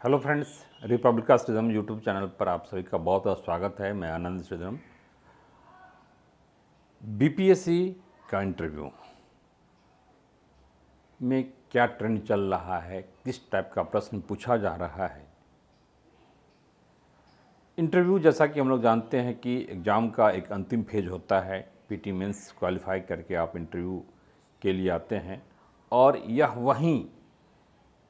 Hello friends, Republica Shridharam YouTube channel पर आप सभी का बहुत बहुत स्वागत है। मैं आनंद श्रीधरम। बीपीएससी का इंटरव्यू में क्या ट्रेंड चल रहा है, किस टाइप का प्रश्न पूछा जा रहा है। इंटरव्यू जैसा कि हम लोग जानते हैं कि एग्ज़ाम का एक अंतिम फेज होता है। पीटी मेंस क्वालिफाई करके आप इंटरव्यू के लिए आते हैं और यह वहीं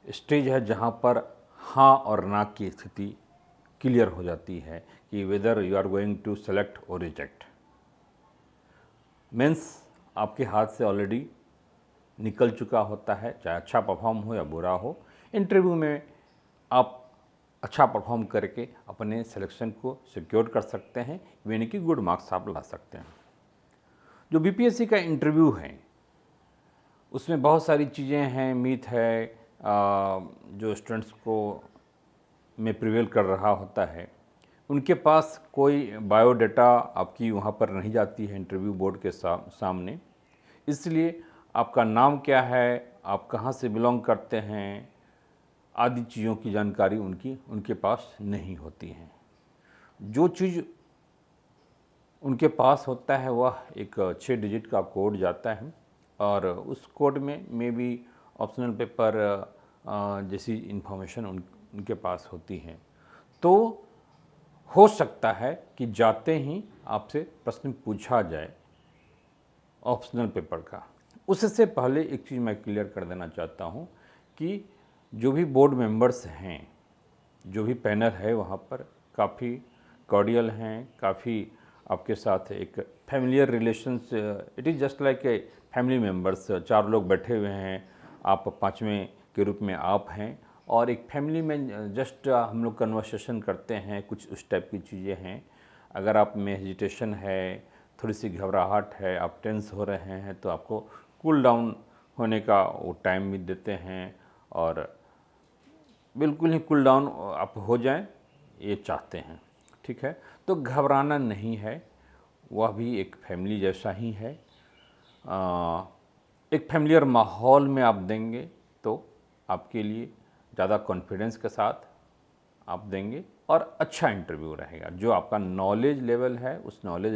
स्टेज है जहां पर हाँ और ना की स्थिति क्लियर हो जाती है कि whether you are going to select or reject. Means आपके हाथ से ऑलरेडी निकल चुका होता है, चाहे अच्छा परफॉर्म हो या बुरा हो। इंटरव्यू में आप अच्छा परफॉर्म करके अपने सिलेक्शन को सिक्योर कर सकते हैं, यानी कि गुड मार्क्स आप ला सकते हैं। जो बीपीएससी का इंटरव्यू है उसमें बहुत सारी चीज़ें हैं, मीथ है जो स्टूडेंट्स को में प्रिवेल कर रहा होता है। उनके पास कोई बायोडाटा आपकी वहाँ पर नहीं जाती है इंटरव्यू बोर्ड के सामने। इसलिए आपका नाम क्या है, आप कहाँ से बिलोंग करते हैं, आदि चीज़ों की जानकारी उनके पास नहीं होती है। जो चीज़ उनके पास होता है वह एक 6 डिजिट का कोड जाता है और उस कोड में मे बी ऑप्शनल पेपर जैसी इन्फॉर्मेशन उनके पास होती है। तो हो सकता है कि जाते ही आपसे प्रश्न पूछा जाए ऑप्शनल पेपर का। उससे पहले एक चीज़ मैं क्लियर कर देना चाहता हूँ कि जो भी बोर्ड मेंबर्स हैं, जो भी पैनल है वहाँ पर काफ़ी कॉर्डियल हैं, काफ़ी आपके साथ एक familiar relations. It is just like a family members. 4 लोग बैठे हुए हैं, आप 5वें के रूप में आप हैं और एक फैमिली में जस्ट हम लोग कन्वर्सेशन करते हैं, कुछ उस टाइप की चीज़ें हैं। अगर आप में हेजिटेशन है, थोड़ी सी घबराहट है, आप टेंस हो रहे हैं, तो आपको कूल डाउन होने का वो टाइम भी देते हैं और बिल्कुल ही कूल डाउन आप हो जाएं ये चाहते हैं। ठीक है, तो घबराना नहीं है, वह भी एक फैमिली जैसा ही है। एक फैमिलियर माहौल में आप देंगे तो आपके लिए ज़्यादा कॉन्फिडेंस के साथ आप देंगे और अच्छा इंटरव्यू रहेगा। जो आपका नॉलेज लेवल है उस नॉलेज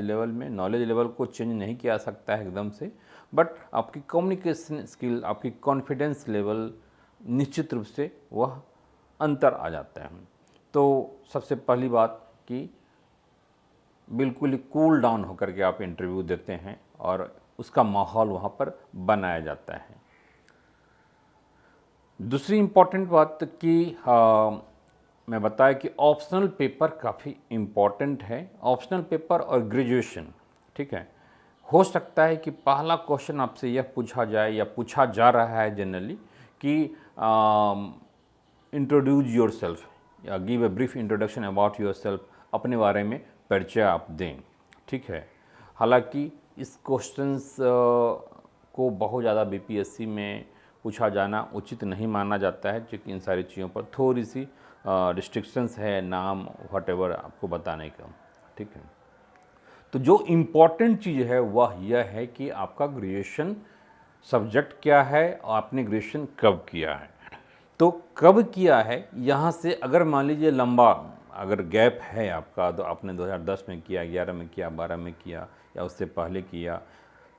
लेवल को चेंज नहीं किया जा सकता है एकदम से, बट आपकी कम्युनिकेशन स्किल, आपकी कॉन्फिडेंस लेवल निश्चित रूप से वह अंतर आ जाता है। तो सबसे पहली बात कि बिल्कुल ही कूल डाउन होकर के आप इंटरव्यू देते हैं और उसका माहौल वहाँ पर बनाया जाता है। दूसरी इम्पॉर्टेंट बात कि मैं बताया कि ऑप्शनल पेपर काफ़ी इम्पॉर्टेंट है। ऑप्शनल पेपर और ग्रेजुएशन, ठीक है। हो सकता है कि पहला क्वेश्चन आपसे यह पूछा जाए या पूछा जा रहा है जनरली कि इंट्रोड्यूस योर सेल्फ या give a brief introduction about your self, अपने बारे में परिचय आप दें। ठीक है, हालांकि इस क्वेश्चंस को बहुत ज़्यादा बीपीएससी में पूछा जाना उचित नहीं माना जाता है, क्योंकि इन सारी चीज़ों पर थोड़ी सी रिस्ट्रिक्शंस है, नाम व्हाटएवर आपको बताने का। ठीक है, तो जो इम्पॉर्टेंट चीज़ है वह यह है कि आपका ग्रेजुएशन सब्जेक्ट क्या है और आपने ग्रेजुएशन कब किया है। तो कब किया है, यहाँ से अगर मान लीजिए लंबा अगर गैप है आपका, तो आपने 2010 में किया, 11 में किया, 12 में किया या उससे पहले किया,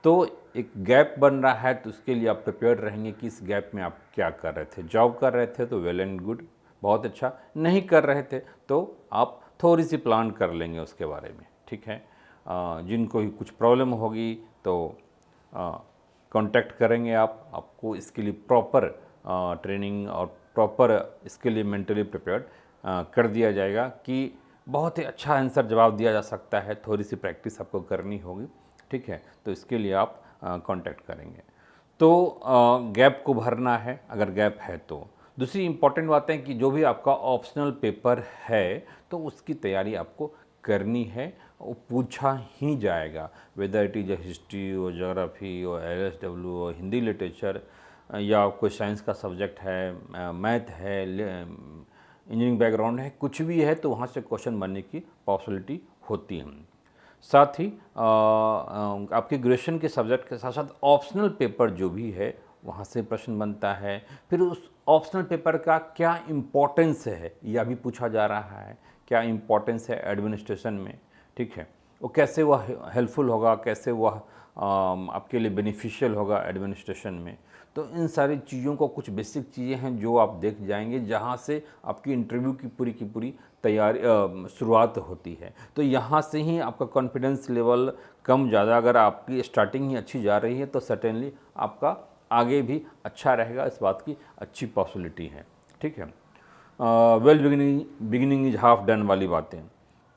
तो एक गैप बन रहा है, तो उसके लिए आप प्रिपेयर रहेंगे कि इस गैप में आप क्या कर रहे थे। जॉब कर रहे थे तो वेल एंड गुड, बहुत अच्छा। नहीं कर रहे थे तो आप थोड़ी सी प्लान कर लेंगे उसके बारे में। ठीक है, जिनको ही कुछ प्रॉब्लम होगी तो कांटेक्ट करेंगे आपको इसके लिए प्रॉपर ट्रेनिंग और प्रॉपर इसके लिए मेंटली प्रिपेयर्ड कर दिया जाएगा कि बहुत ही अच्छा आंसर जवाब दिया जा सकता है। थोड़ी सी प्रैक्टिस आपको करनी होगी। ठीक है, तो इसके लिए आप कांटेक्ट करेंगे। तो गैप को भरना है अगर गैप है तो। दूसरी इम्पॉर्टेंट बात है कि जो भी आपका ऑप्शनल पेपर है तो उसकी तैयारी आपको करनी है, वो पूछा ही जाएगा। वेदर इट इज़ हिस्ट्री और जोग्राफी और LSW और हिंदी लिटरेचर या कोई साइंस का सब्जेक्ट है, मैथ है, इंजीनियरिंग बैकग्राउंड है, कुछ भी है, तो वहाँ से क्वेश्चन बनने की पॉसिबिलिटी होती है। साथ ही आपके ग्रेजुएशन के सब्जेक्ट के साथ साथ ऑप्शनल पेपर जो भी है वहाँ से प्रश्न बनता है। फिर ऑप्शनल पेपर का क्या इम्पोर्टेंस है, यह भी पूछा जा रहा है। क्या इम्पोर्टेंस है एडमिनिस्ट्रेशन में, ठीक है, वो कैसे वह हेल्पफुल होगा, कैसे वह आपके लिए बेनिफिशियल होगा एडमिनिस्ट्रेशन में। तो इन सारी चीज़ों को, कुछ बेसिक चीज़ें हैं जो आप देख जाएंगे, जहाँ से आपकी इंटरव्यू की पूरी तैयारी शुरुआत होती है। तो यहाँ से ही आपका कॉन्फिडेंस लेवल कम ज़्यादा, अगर आपकी स्टार्टिंग ही अच्छी जा रही है तो सर्टेनली आपका आगे भी अच्छा रहेगा, इस बात की अच्छी पॉसिबिलिटी है, ठीक है। Well beginning is half done वाली बातें,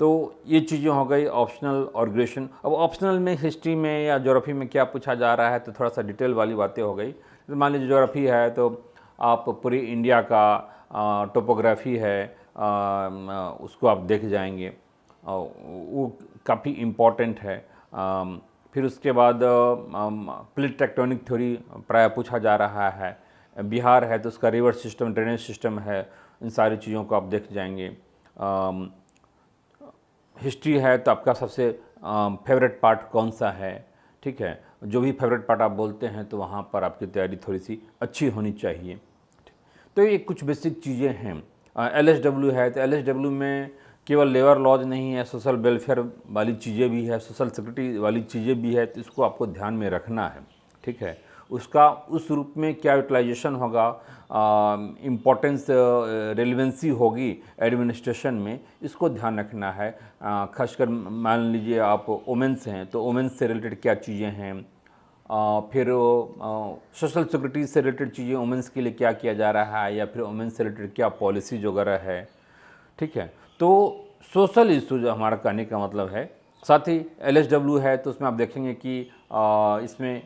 तो ये चीज़ें हो गई ऑप्शनल और ग्रेजुएशन। अब ऑप्शनल में हिस्ट्री में या ज्योग्राफी में क्या पूछा जा रहा है, तो थोड़ा सा डिटेल वाली बातें हो गई। तो मान लीजिए ज्योग्राफी है तो आप पूरी इंडिया का टोपोग्राफी है, उसको आप देख जाएंगे, वो काफ़ी इम्पॉर्टेंट है। फिर उसके बाद प्लेट टेक्टोनिक थ्योरी प्राय पूछा जा रहा है। बिहार है तो उसका रिवर सिस्टम, ड्रेनेज सिस्टम है, इन सारी चीज़ों को आप देख जाएंगे। हिस्ट्री है तो आपका सबसे फेवरेट पार्ट कौन सा है, ठीक है, जो भी फेवरेट पार्ट आप बोलते हैं तो वहाँ पर आपकी तैयारी थोड़ी सी अच्छी होनी चाहिए। तो ये कुछ बेसिक चीज़ें हैं। LSW है तो LSW में केवल लेबर लॉज नहीं है, सोशल वेलफेयर वाली चीज़ें भी है, सोशल सिक्योरिटी वाली चीज़ें भी है, तो इसको आपको ध्यान में रखना है, ठीक है। उसका उस रूप में क्या यूटिलाइजेशन होगा, इम्पोर्टेंस रेलिवेंसी होगी एडमिनिस्ट्रेशन में, इसको ध्यान रखना है। खासकर मान लीजिए आप वुमेंस हैं तो वुमेंस से रिलेटेड क्या चीज़ें हैं, फिर सोशल सिक्योरिटी से रिलेटेड चीज़ें वुमेंस के लिए क्या किया जा रहा है, या फिर वुमेंस से रिलेटेड क्या पॉलिसीज वगैरह है, ठीक है। तो सोशल इशूज हमारा कहने का मतलब है। साथ ही LSW है तो उसमें आप देखेंगे कि इसमें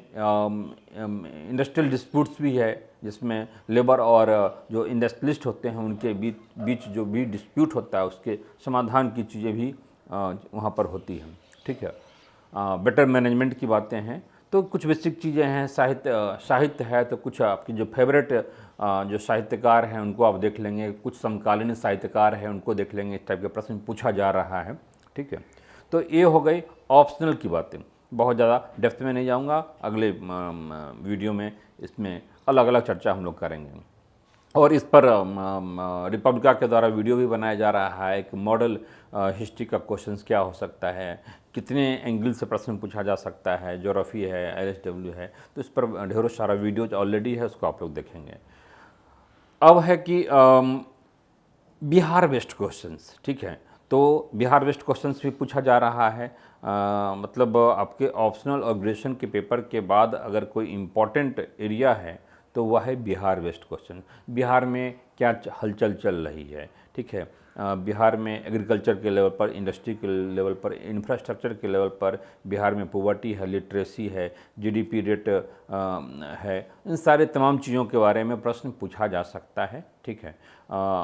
इंडस्ट्रियल डिस्प्यूट्स भी है, जिसमें लेबर और जो इंडस्ट्रियलिस्ट होते हैं उनके बीच जो भी डिस्प्यूट होता है उसके समाधान की चीज़ें भी वहाँ पर होती हैं, ठीक है। बेटर मैनेजमेंट की बातें हैं, तो कुछ बेसिक चीज़ें हैं। साहित्य है तो कुछ आपकी जो फेवरेट जो साहित्यकार हैं उनको आप देख लेंगे, कुछ समकालीन साहित्यकार हैं उनको देख लेंगे, इस टाइप के प्रश्न पूछा जा रहा है, ठीक है। तो ये हो गई ऑप्शनल की बातें, बहुत ज़्यादा डेप्थ में नहीं जाऊंगा, अगले वीडियो में इसमें अलग अलग चर्चा हम लोग करेंगे। और इस पर रिपब्लिका के द्वारा वीडियो भी बनाया जा रहा है, एक मॉडल हिस्ट्री का क्वेश्चंस क्या हो सकता है, कितने एंगल से प्रश्न पूछा जा सकता है, ज्योग्राफी है, LSW है, तो इस पर ढेरों सारा वीडियो ऑलरेडी है, उसको आप लोग देखेंगे। अब है कि बिहार बेस्ड क्वेश्चंस, ठीक है, तो बिहार बेस्ड क्वेश्चंस भी पूछा जा रहा है। मतलब आपके ऑप्शनल और ग्रेजुएशन के पेपर के बाद अगर कोई इम्पॉर्टेंट एरिया है तो वह है बिहार बेस्ड क्वेश्चन। बिहार में क्या हलचल चल रही है, ठीक है, बिहार में एग्रीकल्चर के लेवल पर, इंडस्ट्री के लेवल पर, इंफ्रास्ट्रक्चर के लेवल पर बिहार में पॉवर्टी है, लिटरेसी है, GDP रेट है, इन सारे तमाम चीज़ों के बारे में प्रश्न पूछा जा सकता है, ठीक है।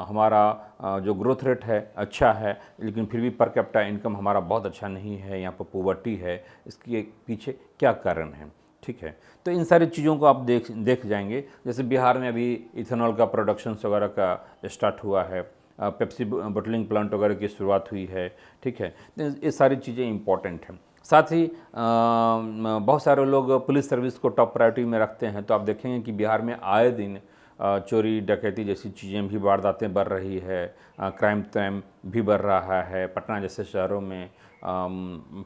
हमारा जो ग्रोथ रेट है अच्छा है, लेकिन फिर भी पर कैपिटा इनकम हमारा बहुत अच्छा नहीं है, यहाँ पर पॉवर्टी है, इसके पीछे क्या कारण है, ठीक है। तो इन सारी चीज़ों को आप देख जाएंगे। जैसे बिहार में अभी इथेनॉल का प्रोडक्शन वगैरह का स्टार्ट हुआ है, पेप्सी बॉटलिंग प्लांट वगैरह की शुरुआत हुई है, ठीक है। तो ये सारी चीज़ें इंपॉर्टेंट हैं। साथ ही बहुत सारे लोग पुलिस सर्विस को टॉप प्रायोरिटी में रखते हैं, तो आप देखेंगे कि बिहार में आए दिन चोरी डकैती जैसी चीज़ें भी, वारदातें बढ़ रही है, क्राइम भी बढ़ रहा है। पटना जैसे शहरों में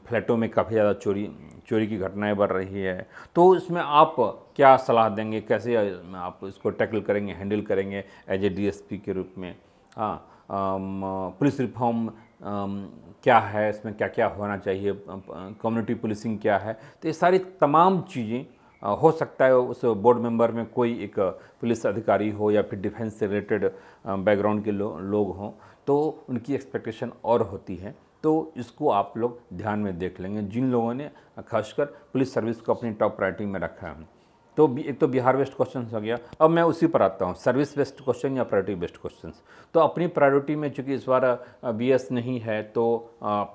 फ्लैटों में काफ़ी ज़्यादा चोरी की घटनाएं बढ़ रही है। तो इसमें आप क्या सलाह देंगे, कैसे आप इसको टैकल करेंगे, हैंडल करेंगे एज ए DSP के रूप में? हाँ, पुलिस रिफॉर्म क्या है, इसमें क्या क्या होना चाहिए, कम्युनिटी पुलिसिंग क्या है, तो ये सारी तमाम चीज़ें हो सकता है उस बोर्ड मेंबर में कोई एक पुलिस अधिकारी हो या फिर डिफेंस से रिलेटेड बैकग्राउंड के लोग हों, तो उनकी एक्सपेक्टेशन और होती है। तो इसको आप लोग ध्यान में देख लेंगे, जिन लोगों ने खासकर पुलिस सर्विस को अपनी टॉप प्रायोरिटी में रखा है। तो एक तो बिहार बेस्ड क्वेश्चन हो गया। अब मैं उसी पर आता हूँ, सर्विस बेस्ड क्वेश्चन या प्रायोरिटी बेस्ड क्वेश्चन। तो अपनी प्रायोरिटी में चूँकि इस बार BS नहीं है तो आप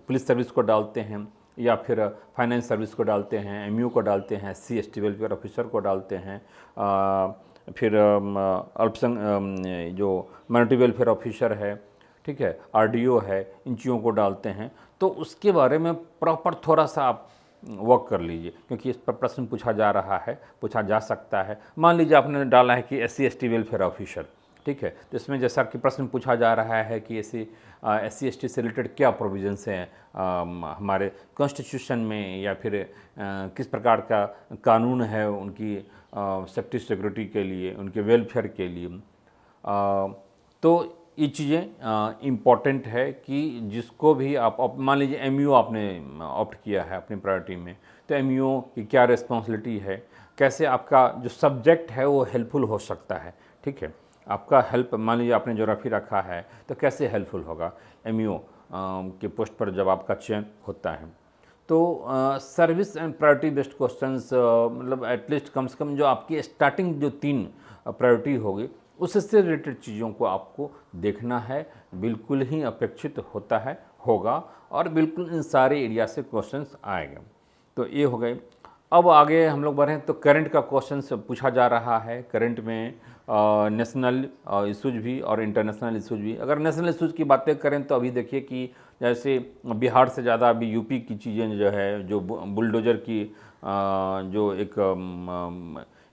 पुलिस सर्विस को डालते हैं, या फिर फाइनेंस सर्विस को डालते हैं, MU को डालते हैं, SC/ST वेलफेयर ऑफिसर को डालते हैं, फिर अल्पसंख्यक जो माइनॉरिटी वेलफेयर ऑफिसर है, ठीक है, RDO है, इन चीज़ों को डालते हैं। तो उसके बारे में प्रॉपर थोड़ा सा आप वर्क कर लीजिए, क्योंकि इस पर प्रश्न पूछा जा रहा है, पूछा जा सकता है। मान लीजिए आपने डाला है कि SC/ST वेलफेयर ऑफिसर, ठीक है, तो इसमें जैसा कि प्रश्न पूछा जा रहा है कि SC/ST से रिलेटेड क्या प्रोविजंस हैं हमारे कॉन्स्टिट्यूशन में, या फिर किस प्रकार का कानून है उनकी सेफ्टी सिक्योरिटी के लिए, उनके वेलफेयर के लिए। तो ये चीज़ें इम्पॉर्टेंट है कि जिसको भी आप मान लीजिए MUO आपने ऑप्ट किया है अपनी प्रायोरिटी में, तो MUO की क्या रिस्पॉन्सिबिलिटी है, कैसे आपका जो सब्जेक्ट है वो हेल्पफुल हो सकता है, ठीक है। आपका हेल्प, मान लीजिए आपने ज्योग्राफी रखा है तो कैसे हेल्पफुल होगा MUO के पोस्ट पर जब आपका चयन होता है। तो service and priority based questions, मतलब एटलीस्ट कम से कम जो आपकी स्टार्टिंग जो 3 प्रायोरिटी होगी उससे रिलेटेड चीज़ों को आपको देखना है, बिल्कुल ही अपेक्षित होता है, होगा, और बिल्कुल इन सारे एरिया से क्वेश्चंस आएंगे। तो ये हो गए। अब आगे हम लोग बढ़ें तो करंट का क्वेश्चन पूछा जा रहा है। करंट में नेशनल इशूज भी और इंटरनेशनल इशूज भी। अगर नेशनल इशूज की बातें करें तो अभी देखिए कि जैसे बिहार से ज़्यादा अभी यूपी की चीज़ें जो है, जो बुलडोजर की जो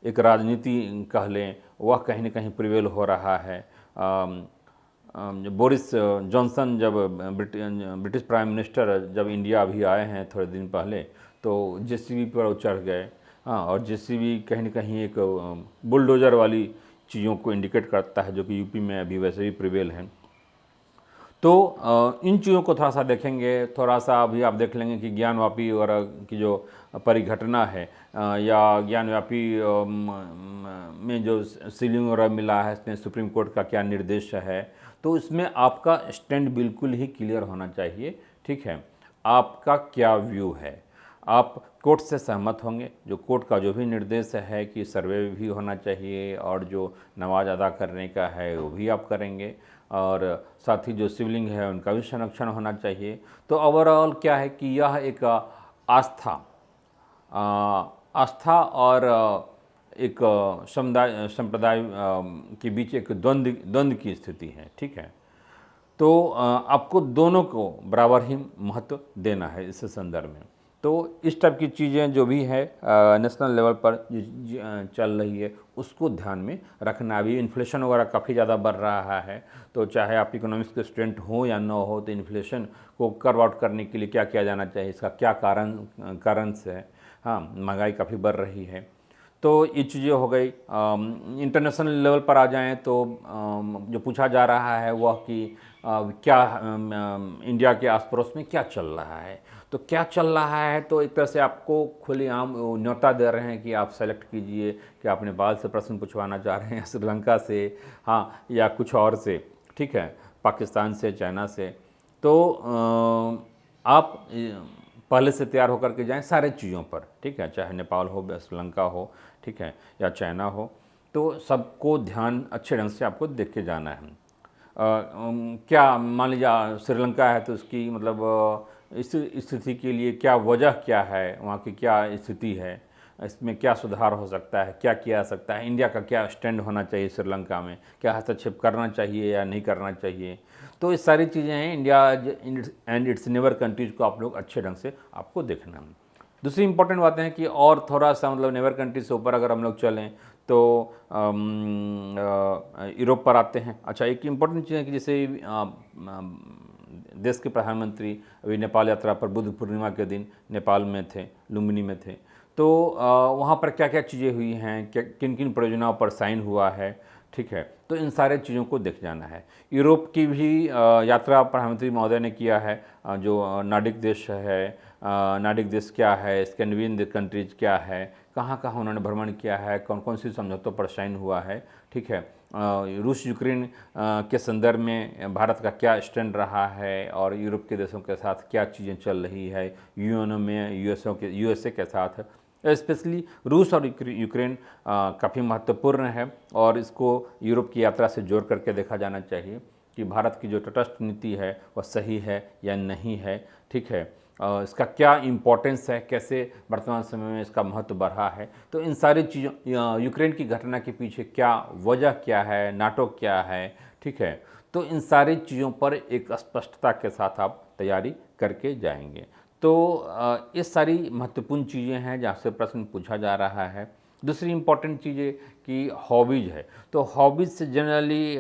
एक राजनीति कह लें, वह कहीं ना कहीं प्रिवेल हो रहा है। बोरिस जॉनसन जब ब्रिटिश प्राइम मिनिस्टर जब इंडिया अभी आए हैं थोड़े दिन पहले, तो JCB पर वो चढ़ गए। हाँ, और JCB कहीं ना कहीं एक बुलडोजर वाली चीज़ों को इंडिकेट करता है, जो कि यूपी में अभी वैसे भी प्रिवेल हैं। तो इन चीज़ों को थोड़ा सा देखेंगे। थोड़ा सा अभी आप देख लेंगे कि ज्ञानवापी वगैरह की जो परिघटना है, या ज्ञानवापी में जो सीलिंग वगैरह मिला है, इसमें सुप्रीम कोर्ट का क्या निर्देश है, तो इसमें आपका स्टैंड बिल्कुल ही क्लियर होना चाहिए, ठीक है। आपका क्या व्यू है, आप कोर्ट से सहमत होंगे, जो कोर्ट का जो भी निर्देश है कि सर्वे भी होना चाहिए और जो नमाज अदा करने का है वो भी आप करेंगे, और साथ ही जो शिवलिंग है उनका भी संरक्षण होना चाहिए। तो ओवरऑल क्या है कि यह एक आस्था और एक संप्रदाय के बीच एक द्वंद्व की स्थिति है, ठीक है। तो आपको दोनों को बराबर ही महत्व देना है इस संदर्भ में। तो इस टाइप की चीज़ें जो भी है नेशनल लेवल पर चल रही है, उसको ध्यान में रखना। अभी इन्फ्लेशन वगैरह काफ़ी ज़्यादा बढ़ रहा है, तो चाहे आप इकोनॉमिक्स के स्टूडेंट हो या ना हो, तो इन्फ्लेशन को कर्व आउट करने के लिए क्या किया जाना चाहिए, इसका क्या कारण है। हाँ, महंगाई काफ़ी बढ़ रही है। तो ये चीज़ें हो गई। इंटरनेशनल लेवल पर आ जाएं तो जो पूछा जा रहा है वह कि क्या इंडिया के आस पड़ोस में क्या चल रहा है। तो क्या चल रहा है, तो एक तरह से आपको खुलेआम न्योता दे रहे हैं कि आप सेलेक्ट कीजिए कि आप नेपाल से प्रश्न पूछवाना चाह रहे हैं, श्रीलंका से, हाँ, या कुछ और से, ठीक है, पाकिस्तान से, चाइना से। तो आप पहले से तैयार होकर के जाएं सारे चीज़ों पर, ठीक है, चाहे नेपाल हो, श्रीलंका हो, ठीक है, या चाइना हो। तो सबको ध्यान अच्छे ढंग से आपको देख के जाना है। क्या मान लीजिए श्रीलंका है तो उसकी मतलब इस स्थिति के लिए क्या वजह क्या है, वहाँ की क्या स्थिति है, इसमें क्या सुधार हो सकता है, क्या किया जा सकता है, इंडिया का क्या स्टैंड होना चाहिए श्रीलंका में, क्या हस्तक्षेप करना चाहिए या नहीं करना चाहिए। तो ये सारी चीज़ें हैं India and it's neighbour countries को आप लोग अच्छे ढंग से आपको देखना है। दूसरी इंपॉर्टेंट बातें हैं कि और थोड़ा सा मतलब नेबर कंट्रीज से ऊपर अगर हम लोग चलें तो यूरोप पर आते हैं। अच्छा, एक इम्पॉर्टेंट चीज़ है कि जैसे देश के प्रधानमंत्री अभी नेपाल यात्रा पर बुद्ध पूर्णिमा के दिन नेपाल में थे, लुम्बिनी में थे। तो वहाँ पर क्या क्या चीज़ें हुई हैं, क्या किन किन परियोजनाओं पर साइन हुआ है, ठीक है। तो इन सारे चीज़ों को देख जाना है। यूरोप की भी यात्रा प्रधानमंत्री महोदय ने किया है। जो नार्डिक देश है, नार्डिक देश क्या है, स्कैंडिनेवियन कंट्रीज क्या है, कहाँ कहाँ उन्होंने भ्रमण किया है, कौन कौन सी समझौतों पर साइन हुआ है, ठीक है। रूस यूक्रेन के संदर्भ में भारत का क्या स्टैंड रहा है और यूरोप के देशों के साथ क्या चीज़ें चल रही है, यूएनओ में यूएसए के साथ। स्पेशली रूस और यूक्रेन काफ़ी महत्वपूर्ण है और इसको यूरोप की यात्रा से जोड़ करके देखा जाना चाहिए कि भारत की जो तटस्थ नीति है वह सही है या नहीं है, ठीक है। इसका क्या इम्पोर्टेंस है, कैसे वर्तमान समय में इसका महत्व बढ़ा है। तो इन सारी चीज़ों, यूक्रेन की घटना के पीछे क्या वजह क्या है, नाटो क्या है, ठीक है। तो इन सारी चीज़ों पर एक स्पष्टता के साथ आप तैयारी करके जाएंगे। तो ये सारी महत्वपूर्ण चीज़ें हैं जहाँ से प्रश्न पूछा जा रहा है। दूसरी इम्पॉर्टेंट चीज़ें कि हॉबीज़ है, तो हॉबीज़ से जनरली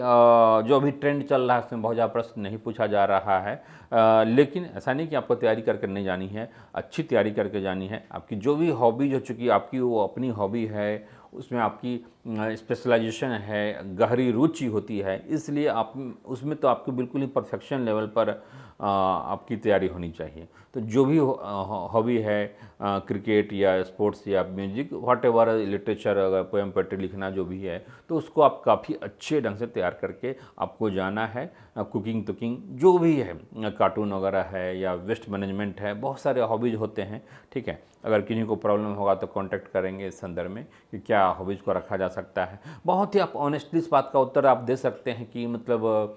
जो अभी ट्रेंड चल रहा है उसमें बहुत ज़्यादा प्रश्न नहीं पूछा जा रहा है। लेकिन ऐसा नहीं कि आपको तैयारी करके नहीं जानी है, अच्छी तैयारी करके जानी है। आपकी जो भी हॉबीज हो चुकी है, आपकी वो अपनी हॉबी है, उसमें आपकी स्पेशलाइजेशन है, गहरी रुचि होती है, इसलिए आप उसमें तो आपको बिल्कुल ही परफेक्शन लेवल पर आपकी तैयारी होनी चाहिए। तो जो भी हॉबी है, क्रिकेट या स्पोर्ट्स या म्यूजिक, व्हाटएवर, लिटरेचर, अगर पोएम पोएट्री लिखना जो भी है, तो उसको आप काफ़ी अच्छे ढंग से तैयार करके आपको जाना है। कुकिंग तुकिंग जो भी है, कार्टून वगैरह है या वेस्ट मैनेजमेंट है, बहुत सारे हॉबीज़ होते हैं। ठीक है, अगर किसी को प्रॉब्लम होगा तो कांटेक्ट करेंगे इस संदर्भ में कि क्या हॉबीज़ को रखा जा सकता है। बहुत ही आप ऑनेस्टली इस बात का उत्तर आप दे सकते हैं कि मतलब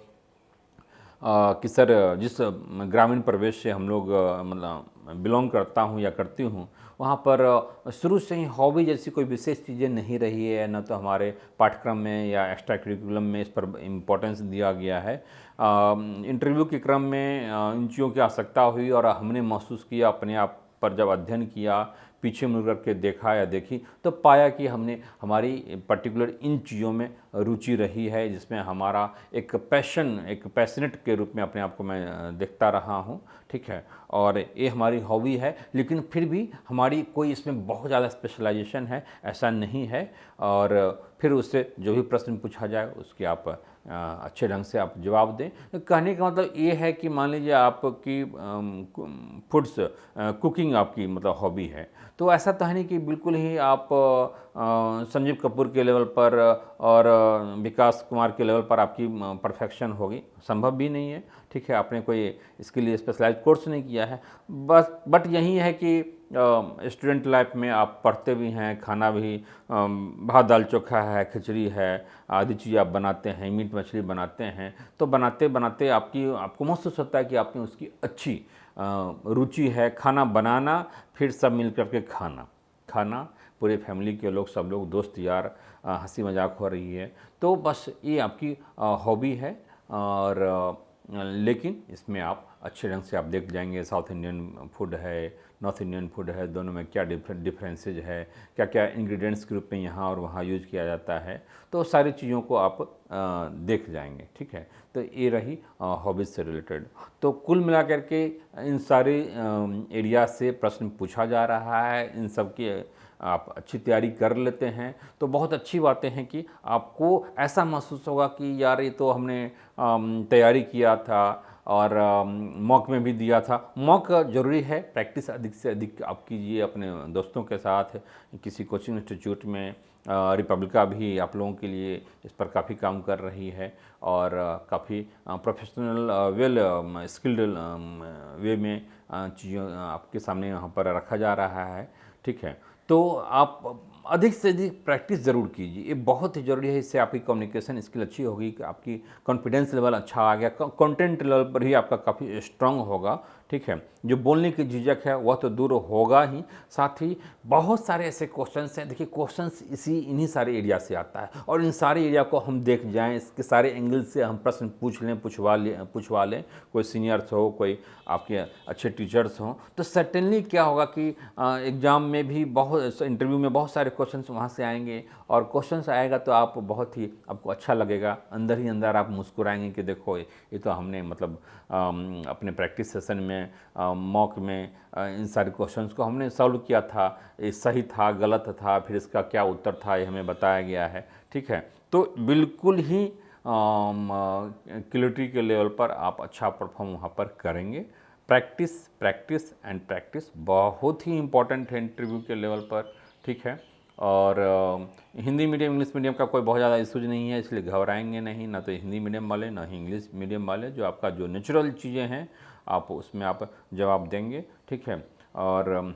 कि सर जिस ग्रामीण परिवेश से हम लोग मतलब बिलोंग करता हूँ या करती हूँ, वहाँ पर शुरू से ही हॉबी जैसी कोई विशेष चीज़ें नहीं रही है, न तो हमारे पाठ्यक्रम में या एक्स्ट्रा करिकुलम में इस पर इम्पोर्टेंस दिया गया है। इंटरव्यू के क्रम में इन चीज़ों की आवश्यकता हुई और हमने महसूस किया अपने आप पर, जब अध्ययन किया, पीछे मुड़ करके देखा या देखी, तो पाया कि हमने हमारी पर्टिकुलर इन चीज़ों में रुचि रही है, जिसमें हमारा एक पैशन, एक पैशनेट के रूप में अपने आप को मैं देखता रहा हूँ। ठीक है, और ये हमारी हॉबी है, लेकिन फिर भी हमारी कोई इसमें बहुत ज़्यादा स्पेशलाइजेशन है ऐसा नहीं है। और फिर उससे जो भी प्रश्न पूछा जाए उसके आप अच्छे ढंग से आप जवाब दें। कहने का मतलब ये है कि मान लीजिए आपकी फूड्स, कुकिंग आपकी मतलब हॉबी है, तो ऐसा तो है नहीं कि बिल्कुल ही आप संजीव कपूर के लेवल पर और विकास कुमार के लेवल पर आपकी परफेक्शन होगी, संभव भी नहीं है। ठीक है, आपने कोई इसके लिए स्पेशलाइज कोर्स नहीं किया है, बस बट यही है कि स्टूडेंट लाइफ में आप पढ़ते भी हैं, खाना भी भात दाल चोखा है, खिचड़ी है, आदि चीज़ आप बनाते हैं, मीट मछली बनाते हैं, तो बनाते बनाते आपको महसूस होता है कि आपने उसकी अच्छी रुचि है। खाना बनाना, फिर सब मिल करके खाना पूरे फैमिली के लोग, सब लोग, दोस्त यार, हंसी मजाक हो रही है, तो बस ये आपकी हॉबी है। और लेकिन इसमें आप अच्छे ढंग से आप देख जाएंगे, साउथ इंडियन फूड है, नॉर्थ इंडियन फूड है, दोनों में क्या डिफरेंसेज है, क्या क्या इंग्रेडिएंट्स के रूप में यहाँ और वहाँ यूज किया जाता है, तो सारी चीज़ों को आप देख जाएंगे। ठीक है, तो ये रही हॉबीज़ से रिलेटेड। तो कुल मिलाकर के इन सारे एरिया से प्रश्न पूछा जा रहा है, इन सब की आप अच्छी तैयारी कर लेते हैं तो बहुत अच्छी बातें हैं कि आपको ऐसा महसूस होगा कि यार ये तो हमने तैयारी किया था और मॉक में भी दिया था। मॉक ज़रूरी है, प्रैक्टिस अधिक से अधिक आप कीजिए अपने दोस्तों के साथ, किसी कोचिंग इंस्टीट्यूट में। रिपब्लिका भी आप लोगों के लिए इस पर काफ़ी काम कर रही है और काफ़ी प्रोफेशनल वेल स्किल्ड वे में चीज़ों आपके सामने यहाँ पर रखा जा रहा है। ठीक है, तो आप अधिक से अधिक प्रैक्टिस ज़रूर कीजिए, ये बहुत ही ज़रूरी है। इससे आपकी कम्युनिकेशन स्किल अच्छी होगी, आपकी कॉन्फिडेंस लेवल अच्छा आ गया, कंटेंट लेवल पर ही आपका काफ़ी स्ट्रांग होगा। ठीक है, जो बोलने की झिझक है वह तो दूर होगा ही, साथ ही बहुत सारे ऐसे क्वेश्चंस हैं। देखिए, क्वेश्चंस इन्हीं सारे एरिया से आता है और इन सारे एरिया को हम देख जाएं, इसके सारे एंगल से हम प्रश्न पूछवा लें, कोई सीनियर्स हो, कोई आपके अच्छे टीचर्स हों, तो सर्टेनली क्या होगा कि एग्ज़ाम में भी बहुत, इंटरव्यू में बहुत सारे क्वेश्चंस वहाँ से आएंगे और क्वेश्चंस आएगा तो आप बहुत ही आपको अच्छा लगेगा, अंदर ही अंदर आप मुस्कुराएंगे कि देखो ये तो हमने मतलब अपने प्रैक्टिस सेशन में, मॉक में इन सारे क्वेश्चंस को हमने सॉल्व किया था, ये सही था, गलत था, फिर इसका क्या उत्तर था, ये हमें बताया गया है। ठीक है, तो बिल्कुल ही क्लैरिटी के लेवल पर आप अच्छा परफॉर्म वहाँ पर करेंगे। प्रैक्टिस प्रैक्टिस एंड प्रैक्टिस बहुत ही इम्पॉर्टेंट है इंटरव्यू के लेवल पर। ठीक है, और हिंदी मीडियम इंग्लिश मीडियम का कोई बहुत ज़्यादा इशूज नहीं है, इसलिए घबराएंगे नहीं, ना तो हिंदी मीडियम वाले ना ही इंग्लिश मीडियम वाले। जो आपका जो नेचुरल चीज़ें हैं आप उसमें आप जवाब देंगे। ठीक है, और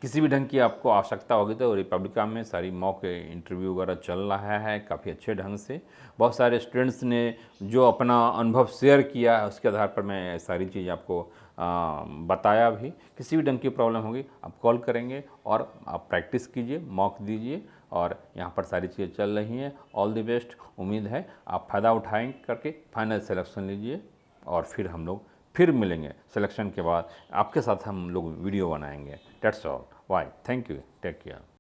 किसी भी ढंग की आपको आवश्यकता होगी तो रिपब्लिका में सारी मॉक इंटरव्यू वगैरह चल रहा है काफ़ी अच्छे ढंग से। बहुत सारे स्टूडेंट्स ने जो अपना अनुभव शेयर किया है उसके आधार पर मैं सारी चीज़ आपको बताया भी। किसी भी ढंग की प्रॉब्लम होगी आप कॉल करेंगे और आप प्रैक्टिस कीजिए, मॉक दीजिए, और यहाँ पर सारी चीज़ें चल रही हैं। ऑल द बेस्ट, उम्मीद है आप फ़ायदा उठाएँ करके फाइनल सिलेक्शन लीजिए और फिर हम लोग फिर मिलेंगे सिलेक्शन के बाद, आपके साथ हम लोग वीडियो बनाएंगे। That's all, bye, thank you, take care.